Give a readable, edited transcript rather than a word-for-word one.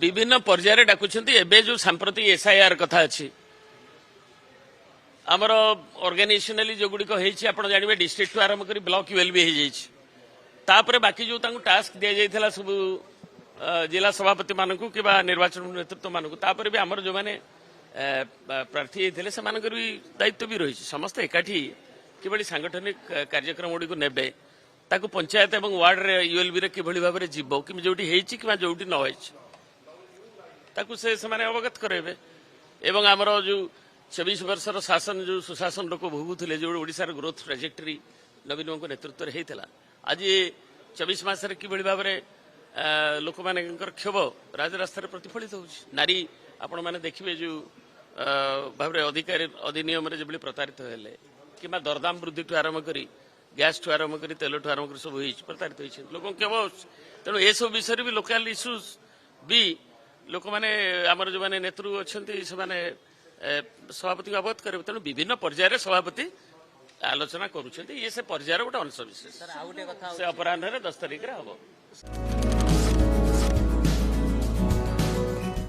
विभिन्न पर्यायर डाकुंट एवं जो सांप्रति एसआईआर कथा अच्छी आमर ऑर्गेनाइजेशनली जो गुड़िक आप जानवे डिस्ट्रिक्ट आरंभ कर ब्लॉक यूएल भी तापर बाकी जो टास्क दि जाइए सब जिला सभापति मानक कि निर्वाचन नेतृत्व मानक तापर भी आमर जो मैंने प्रार्थी होते से भी दायित्व भी रही समस्त एकाठी कि सांगठनिक कार्यक्रम गुड़ी को नेबे ताकू पंचायत और वार्ड रे यूएलबी रे किभली भाव में जीव कि जोटी हेची कि जोटी न होइछ ताकू से माने अवगत करेबे एवं आमर जो 24 वर्षर शासन जो सुशासन लोक भोगुले जो ओडिशार ग्रोथ ट्राजेक्टरी नवीन को नेतृत्व में होता आज 24 मसरे किभली भाव में लोक मान क्षोभ राजरास्ता प्रतिफलित हो नारी आपण मैंने देखिए जो भाव अधिकारी अधिनियम जो प्रताड़ित हेले कि दरदाम वृद्धि ठू आरंभ कर गैस ठू आरंभ कर तेल ठू आरंभ कर सब प्रताड़ित होती लोक केवल तेणु ये सब विषय भी लोकाल इश्यूज भी लोक मैंने आमर जो मैंने नेतृत्व अच्छा से सभापति को अवगत करेंगे तेणु विभिन्न पर्यायर सभापति आलोचना करुँच ये से पर्यायर गोटे अंश विशेष से अपराह 10 तारिख हम।